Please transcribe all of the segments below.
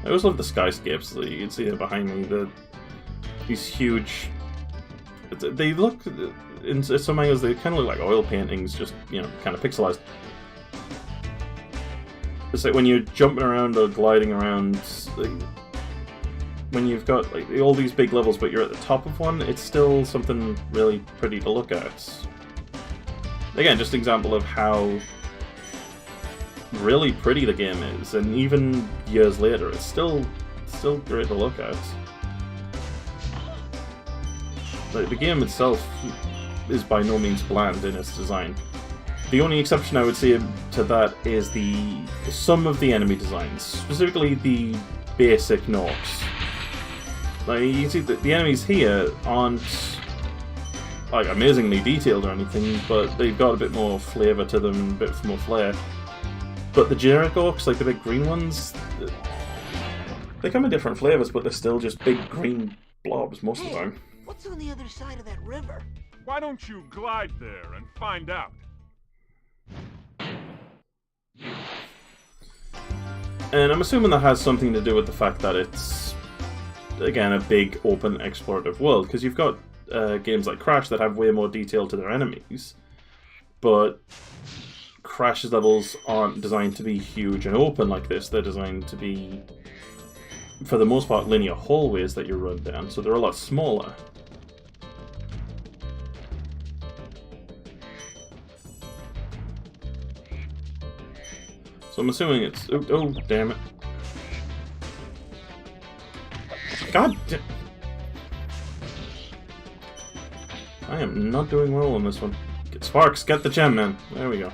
I always love the skyscapes. You can see it behind me. These huge. They look in some angles. They kind of look like oil paintings, just kind of pixelized. It's like when you're jumping around or gliding around. When you've got like all these big levels, but you're at the top of one, it's still something really pretty to look at. Again, just an example of how really pretty the game is, and even years later, it's still great to look at. Like, the game itself is by no means bland in its design. The only exception I would say to that is some of the enemy designs, specifically the basic Norks. Like, you can see that the enemies here aren't like amazingly detailed or anything, but they've got a bit more flavour to them, a bit more flair. But the generic orcs, like the big green ones, they come in different flavours, but they're still just big green blobs most of the time. What's on the other side of that river? Why don't you glide there and find out? And I'm assuming that has something to do with the fact that it's, again, a big open explorative world, because you've got games like Crash that have way more detail to their enemies, but Crash's levels aren't designed to be huge and open like this. They're designed to be, for the most part, linear hallways that you run down, so they're a lot smaller. So I'm assuming it's... Oh, damn it. God damn... I am not doing well on this one. Sparks, get the gem, man. There we go.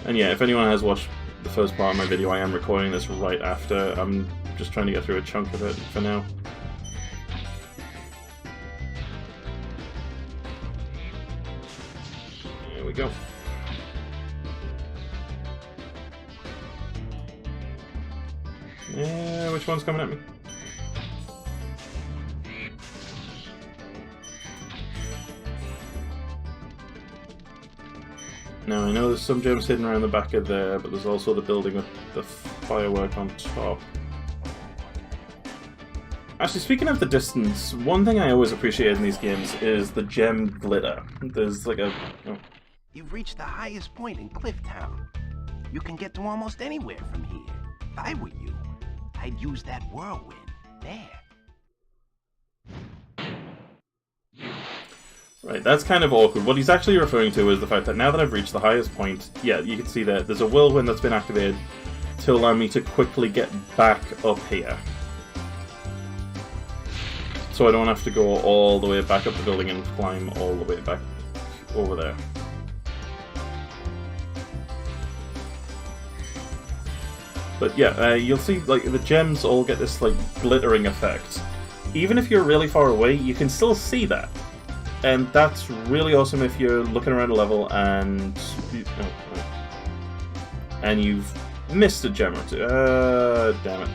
And yeah, if anyone has watched the first part of my video, I am recording this right after. I'm just trying to get through a chunk of it for now. There we go. Yeah, which one's coming at me? Now, I know there's some gems hidden around the back of there, but there's also the building with the firework on top. Actually, speaking of the distance, one thing I always appreciate in these games is the gem glitter. There's like a... Oh. You've reached the highest point in Clifftown. You can get to almost anywhere from here. If I were you, I'd use that whirlwind there. Right, that's kind of awkward. What he's actually referring to is the fact that now that I've reached the highest point, yeah, you can see that there's a whirlwind that's been activated to allow me to quickly get back up here. So I don't have to go all the way back up the building and climb all the way back over there. But yeah, you'll see like the gems all get this like glittering effect. Even if you're really far away, you can still see that. And that's really awesome if you're looking around a level and you've missed a gem or two. Damn it.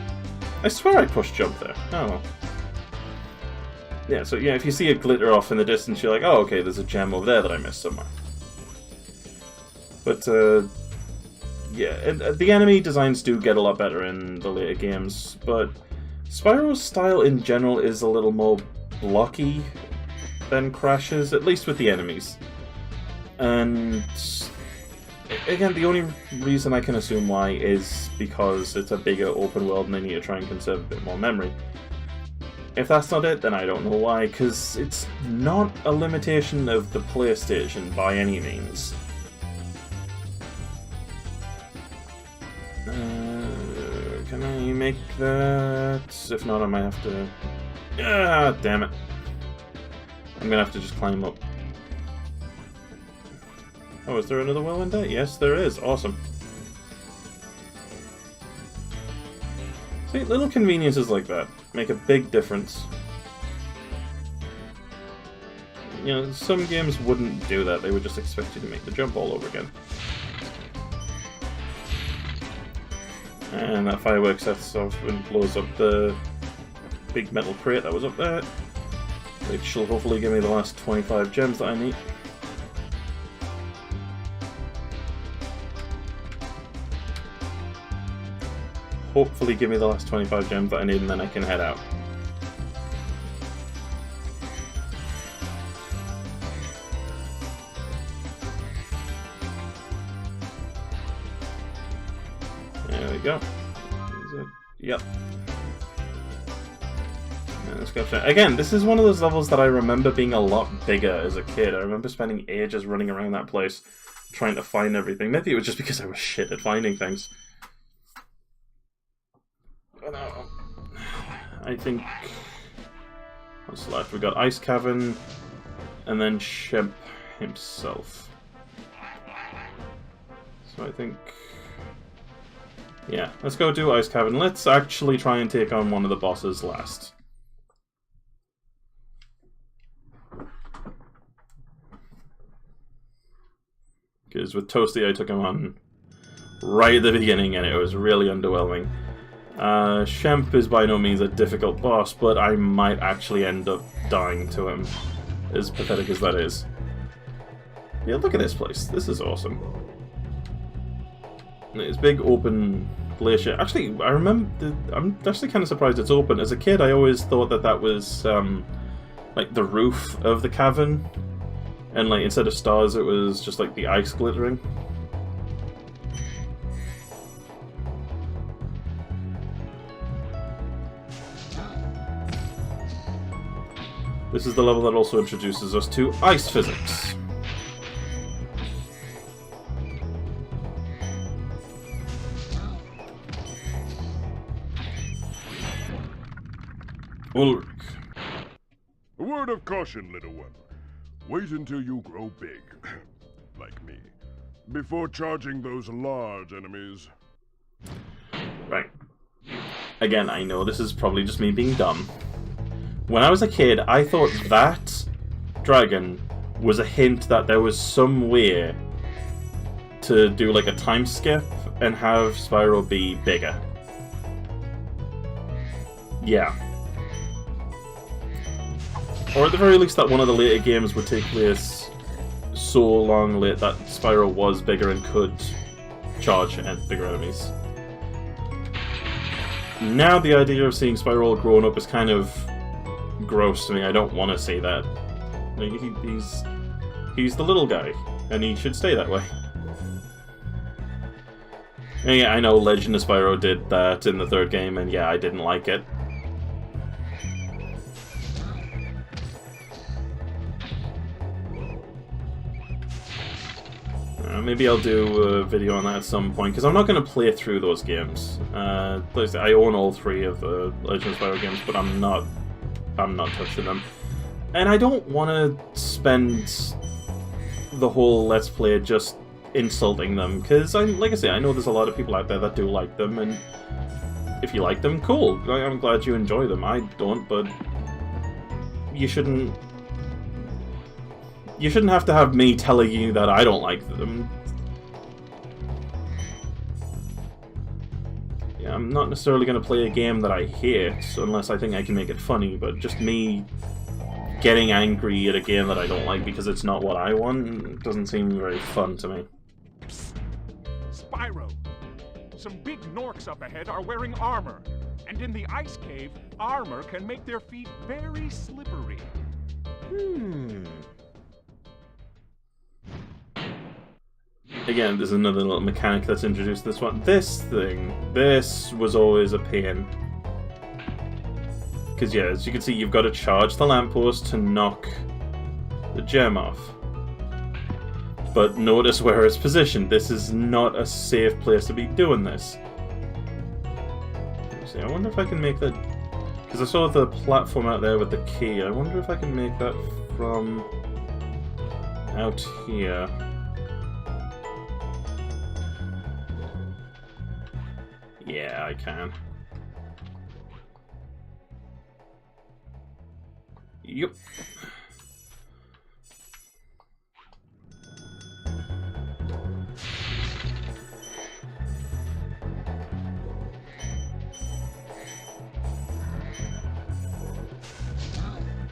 I swear I pushed jump there. Oh well. Yeah, so yeah, if you see a glitter off in the distance, you're like, oh, okay, there's a gem over there that I missed somewhere. But, yeah, and the enemy designs do get a lot better in the later games, but Spyro's style in general is a little more blocky than Crash's, at least with the enemies. And again, the only reason I can assume why is because it's a bigger open world and they need to try and conserve a bit more memory. If that's not it, then I don't know why, because it's not a limitation of the PlayStation by any means. Can I make that? If not, I might have to... Ah, damn it. I'm gonna have to just climb up. Oh, is there another whirlwind there? Yes, there is. Awesome. See, little conveniences like that make a big difference. You know, some games wouldn't do that. They would just expect you to make the jump all over again. And that firework sets off and blows up the big metal crate that was up there, which will hopefully give me the last 25 gems that I need. hopefully give me the last 25 gems that I need, and then I can head out. There we go. Is it? Yep. Let's go. Again, this is one of those levels that I remember being a lot bigger as a kid. I remember spending ages running around that place trying to find everything. Maybe it was just because I was shit at finding things. But I think... what's left? We've got Ice Cavern, and then Shemp himself. So I think... yeah, let's go do Ice Cavern. Let's actually try and take on one of the bosses last. Because with Toasty I took him on right at the beginning and it was really underwhelming. Shemp is by no means a difficult boss, but I might actually end up dying to him, as pathetic as that is. Yeah, look at this place. This is awesome. It's big open glacier. Actually, I remember... I'm actually kind of surprised it's open. As a kid, I always thought that that was like the roof of the cavern. And like instead of stars, it was just like the ice glittering. This is the level that also introduces us to ice physics. Ulrich. A word of caution, little one. Wait until you grow big, like me, before charging those large enemies. Right. Again, I know this is probably just me being dumb. When I was a kid, I thought that dragon was a hint that there was some way to do like a time skip and have Spyro be bigger. Yeah. Or at the very least that one of the later games would take place so long late that Spyro was bigger and could charge at bigger enemies. Now the idea of seeing Spyro all grown up is kind of gross to me. I don't want to see that. He's the little guy, and he should stay that way. And yeah, I know Legend of Spyro did that in the third game, and yeah, I didn't like it. Maybe I'll do a video on that at some point, because I'm not going to play through those games. I own all three of the Legend of Spyro games, but I'm not touching them. And I don't want to spend the whole Let's Play just insulting them, because, like I say, I know there's a lot of people out there that do like them, and if you like them, cool. I'm glad you enjoy them. I don't, but you shouldn't have to have me telling you that I don't like them. Yeah, I'm not necessarily going to play a game that I hate, unless I think I can make it funny, but just me getting angry at a game that I don't like because it's not what I want doesn't seem very fun to me. Psst. Spyro! Some big Norks up ahead are wearing armor, and in the ice cave, armor can make their feet very slippery. Again, there's another little mechanic that's introduced this one. This was always a pain. Because yeah, as you can see, you've got to charge the lamppost to knock the gem off. But notice where it's positioned. This is not a safe place to be doing this. Let's see, I wonder if I can make that... because I saw the platform out there with the key. I wonder if I can make that from out here. Yeah, I can. Yep.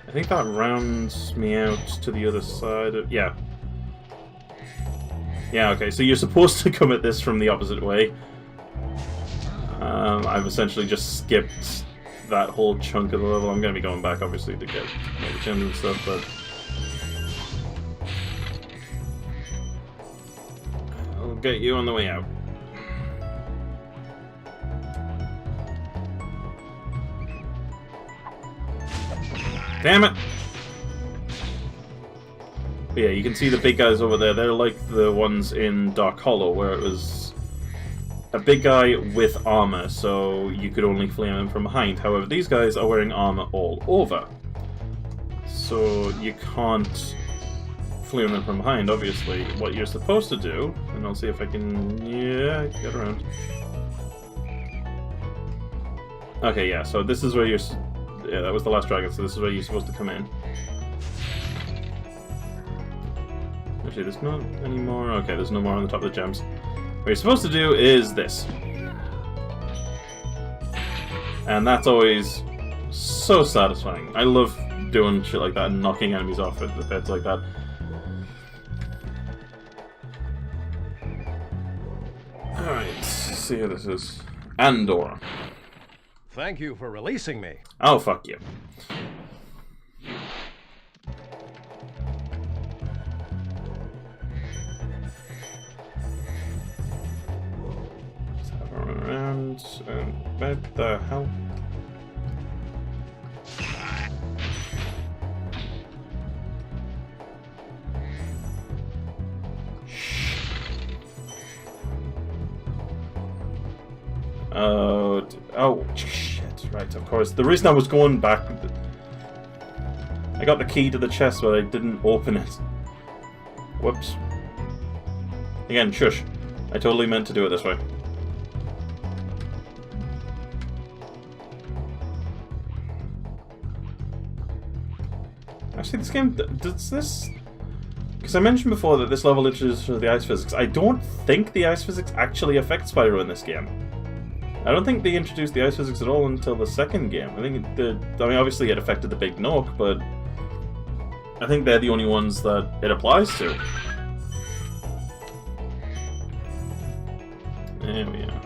I think that rounds me out to the other side of... yeah. Yeah, okay, so you're supposed to come at this from the opposite way. I've essentially just skipped that whole chunk of the level. I'm going to be going back, obviously, to get all the gems and stuff, but I'll get you on the way out. Damn it! But yeah, you can see the big guys over there. They're like the ones in Dark Hollow, where it was a big guy with armor, so you could only flame him from behind. However, these guys are wearing armor all over, so you can't flame them from behind, obviously. What you're supposed to do, and I'll see if I can... yeah, get around. Okay, yeah, so this is where you're... yeah, that was the last dragon, so this is where you're supposed to come in. Actually, there's not any more. Okay, there's no more on the top of the gems. What you're supposed to do is this. And that's always so satisfying. I love doing shit like that and knocking enemies off at the beds like that. Alright, let's see how this is. Andor. Thank you for releasing me. Oh, fuck you. Let's have a run around. And where the hell? Oh, shit, right, of course. The reason I was going back... I got the key to the chest, but I didn't open it. Whoops. Again, shush. I totally meant to do it this way. Actually, this game... does this... because I mentioned before that this level introduces the ice physics. I don't think the ice physics actually affect Spyro in this game. I don't think they introduced the ice physics at all until the second game. I think I mean, obviously it affected the Big Nook, but I think they're the only ones that it applies to. There we are.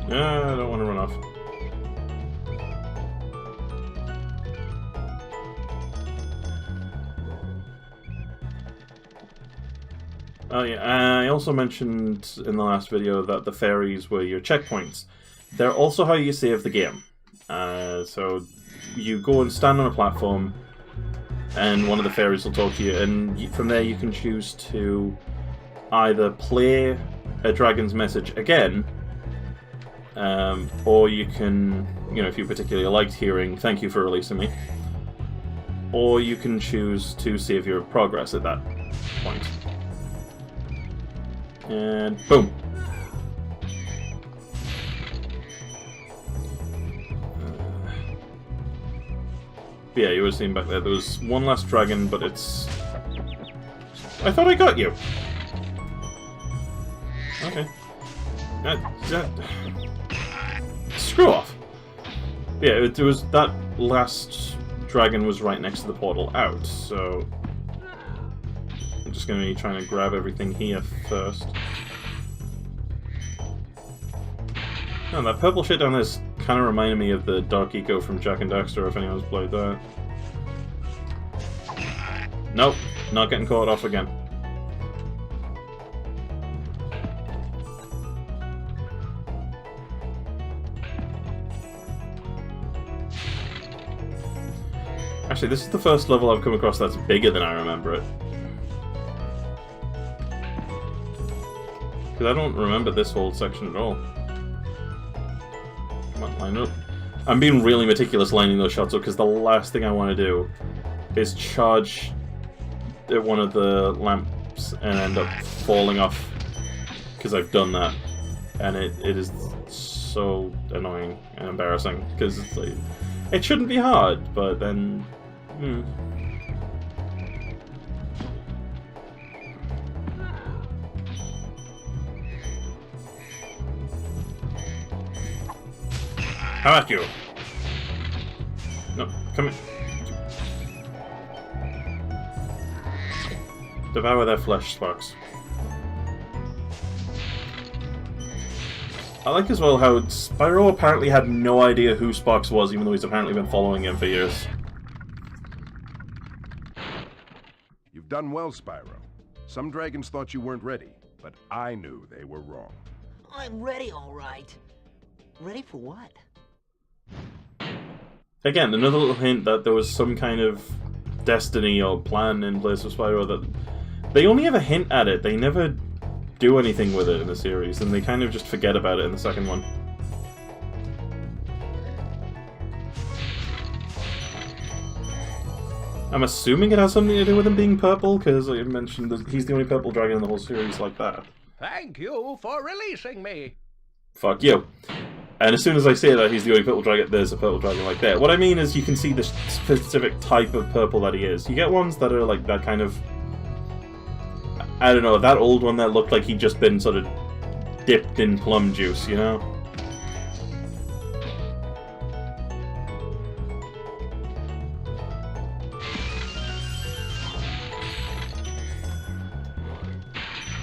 Yeah, I don't want to run off. Oh yeah, I also mentioned in the last video that the fairies were your checkpoints. They're also how you save the game. So you go and stand on a platform, and one of the fairies will talk to you, and from there you can choose to either play a dragon's message again, or you can, you know, if you particularly liked hearing "Thank you for releasing me," or you can choose to save your progress at that point. And boom. Yeah, you were seeing back there. There was one last dragon, but it's... I thought I got you. Okay. Screw off. Yeah, it was that last dragon was right next to the portal out, so... I'm just going to be trying to grab everything here first. Oh, that purple shit down there kind of reminded me of the Dark Eco from Jak and Daxter, if anyone's played that. Nope, not getting caught off again. Actually, this is the first level I've come across that's bigger than I remember it. Because I don't remember this whole section at all. Come on, line up. I'm being really meticulous lining those shots up because the last thing I want to do is charge at one of the lamps and end up falling off because I've done that. And it is so annoying and embarrassing because it's like, it shouldn't be hard, but then... How about you? No, come here. Devour their flesh, Sparks. I like as well how Spyro apparently had no idea who Sparks was, even though he's apparently been following him for years. You've done well, Spyro. Some dragons thought you weren't ready, but I knew they were wrong. I'm ready, all right. Ready for what? Again, another little hint that there was some kind of destiny or plan in place for Spyro that they only ever hint at it. They never do anything with it in the series, and they kind of just forget about it in the second one. I'm assuming it has something to do with him being purple, because like I mentioned, he's the only purple dragon in the whole series like that. Thank you for releasing me. Fuck you. And as soon as I say that he's the only purple dragon, there's a purple dragon like that. What I mean is you can see the specific type of purple that he is. You get ones that are like that kind of... I don't know, that old one that looked like he'd just been sort of dipped in plum juice, you know?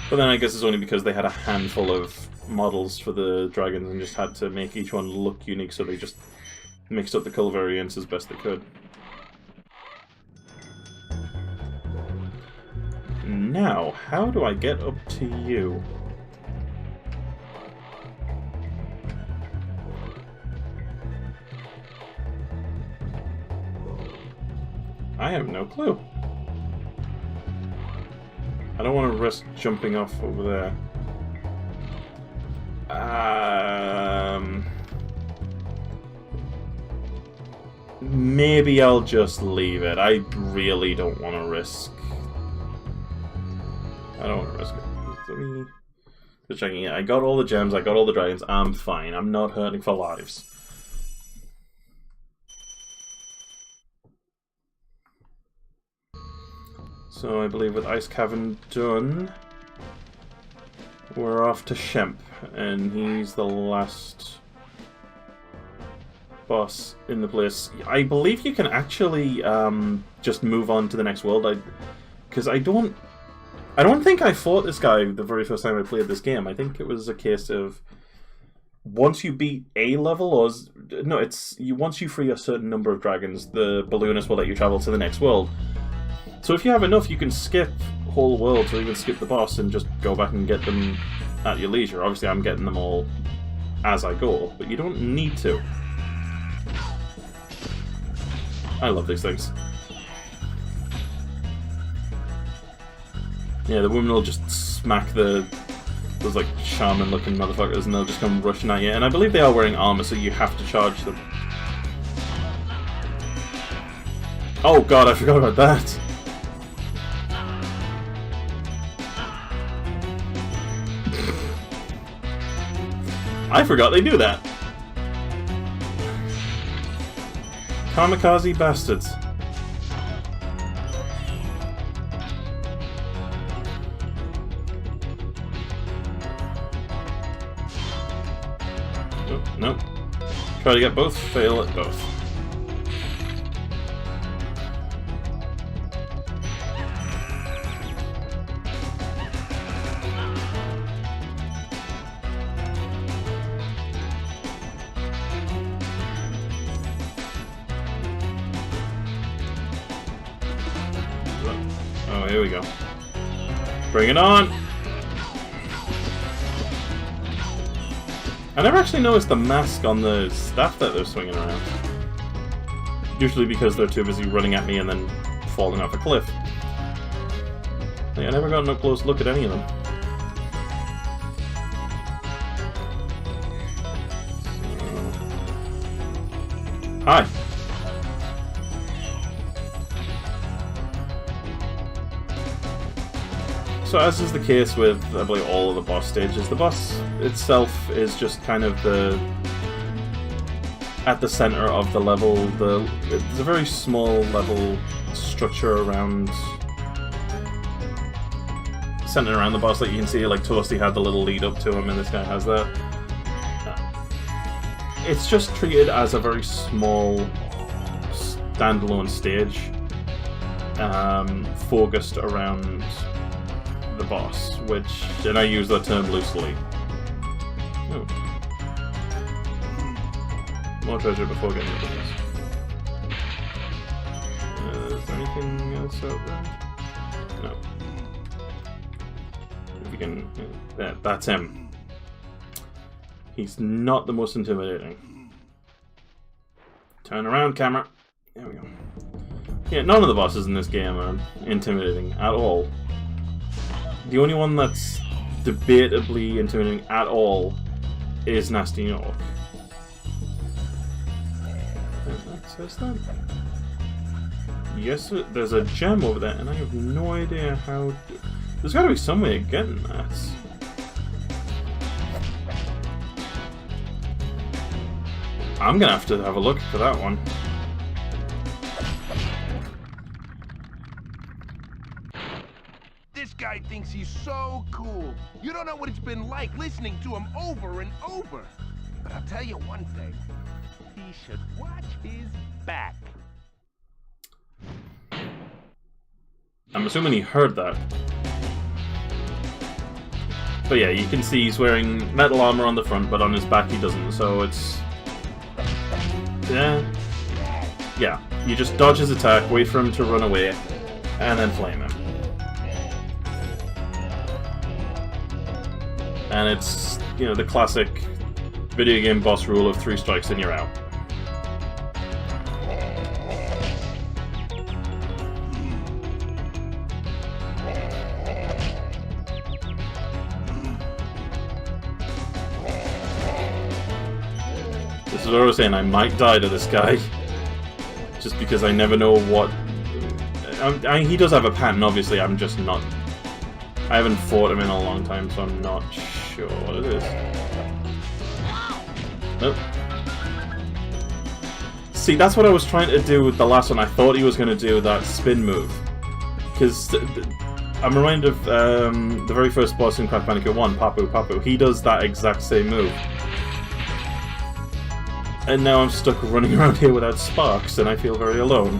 But then I guess it's only because they had a handful of models for the dragons and just had to make each one look unique, so they just mixed up the colour variants as best they could. Now, how do I get up to you? I have no clue. I don't want to risk jumping off over there. Maybe I'll just leave it. I really don't want to risk. I don't want to risk it. Let me... Just checking it. I got all the gems, I got all the dragons, I'm fine. I'm not hurting for lives. So I believe with Ice Cavern done, we're off to Shemp, and he's the last boss in the place. I believe you can actually just move on to the next world. Because I don't think I fought this guy the very first time I played this game. I think it was a case of once you beat a level, or no, once you free a certain number of dragons, the balloonist will let you travel to the next world. So if you have enough, you can skip whole worlds, or even skip the boss and just go back and get them at your leisure. Obviously, I'm getting them all as I go, but you don't need to. I love these things. Yeah, the women will just smack those like shaman-looking motherfuckers, and they'll just come rushing at you. And I believe they are wearing armor, so you have to charge them. Oh god, I forgot about that. I forgot they do that. Kamikaze bastards. Nope, nope. Try to get both, fail at both. Oh, here we go. Bring it on! I never actually noticed the mask on the staff that they're swinging around. Usually because they're too busy running at me and then falling off a cliff. I never got an up-close look at any of them. Hi! So as is the case with, I believe, all of the boss stages, the boss itself is just kind of at the center of the level. It's a very small level structure centered around the boss. Like you can see, like Toasty had the little lead up to him, and this guy has that. It's just treated as a very small, standalone stage. focused around the boss, and I use that term loosely. Oh. More treasure before getting rid of this. Is there anything else out there? No. If we can... that's him. He's not the most intimidating. Turn around, camera. There we go. Yeah, none of the bosses in this game are intimidating at all. The only one that's debatably intimidating at all is Nasty Nork. That says that. Yes, there's a gem over there, and I have no idea how... There's gotta be some way of getting that. I'm gonna have to have a look for that one. This guy thinks he's so cool. You don't know what it's been like listening to him over and over. But I'll tell you one thing. He should watch his back. I'm assuming he heard that. But yeah, you can see he's wearing metal armor on the front, but on his back he doesn't, so it's... Yeah. Yeah, you just dodge his attack, wait for him to run away, and then flame him. And it's, you know, the classic video game boss rule of 3 strikes and you're out. This is what I was saying, I might die to this guy. Just because I never know what... he does have a pattern, obviously, I'm just not... I haven't fought him in a long time, so I'm not sure what it is. Nope. See, that's what I was trying to do with the last one. I thought he was going to do that spin move. Because I'm reminded of the very first boss in Crash Bandicoot 1, Papu. He does that exact same move. And now I'm stuck running around here without sparks, and I feel very alone.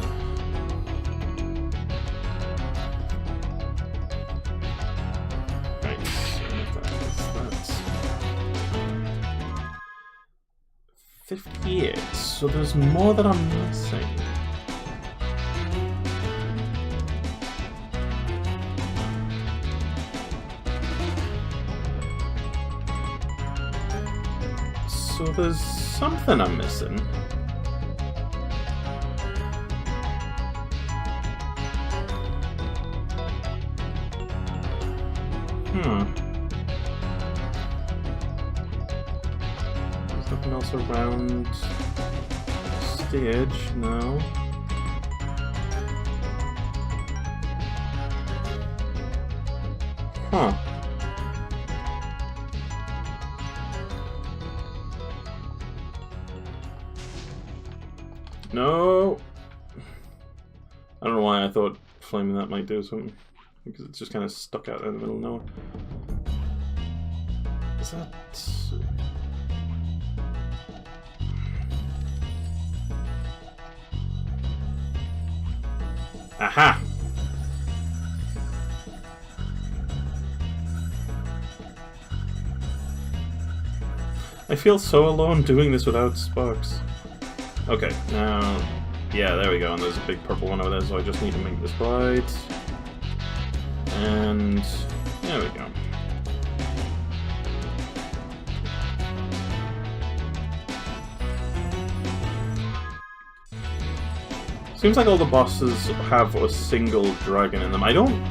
Right, so that's 58, so there's more that I'm missing. So there's something I'm missing. There's nothing else around stage, no. Huh. No! I don't know why I thought flaming that might do something. Because it's just kind of stuck out in the middle of nowhere. Is that... Aha! I feel so alone doing this without sparks. Okay, now... Yeah, there we go, and there's a big purple one over there, so I just need to make this bright. And... there we go. Seems like all the bosses have a single dragon in them. I don't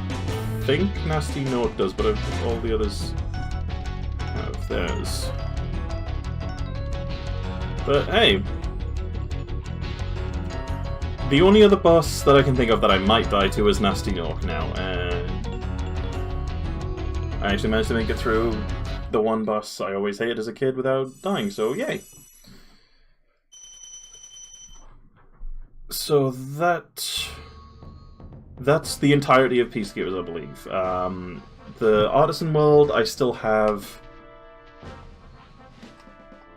think Nasty Nork does, but all the others have theirs. But hey, the only other boss that I can think of that I might die to is Nasty Nork now, and I actually managed to make it through the one boss I always hated as a kid without dying, so yay! So that's the entirety of Peacekeepers, I believe. The Artisan World, I still have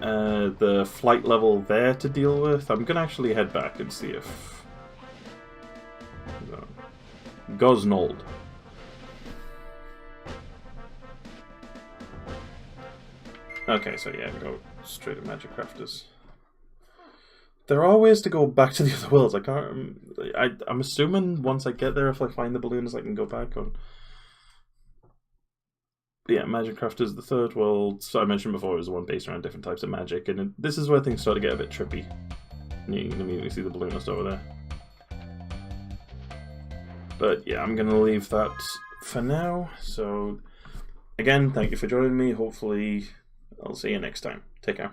the flight level there to deal with. I'm gonna actually head back and see if... Gosnold. Okay, so yeah, go straight to Magic Crafters. There are ways to go back to the other worlds. I can't. I'm assuming once I get there, if I find the balloons, I can go back on. But yeah, Magic Crafters, the third world. So I mentioned before, is the one based around different types of magic, and this is where things start to get a bit trippy. You can immediately see the balloonist over there. But yeah, I'm gonna leave that for now. So again, thank you for joining me. Hopefully, I'll see you next time. Take care.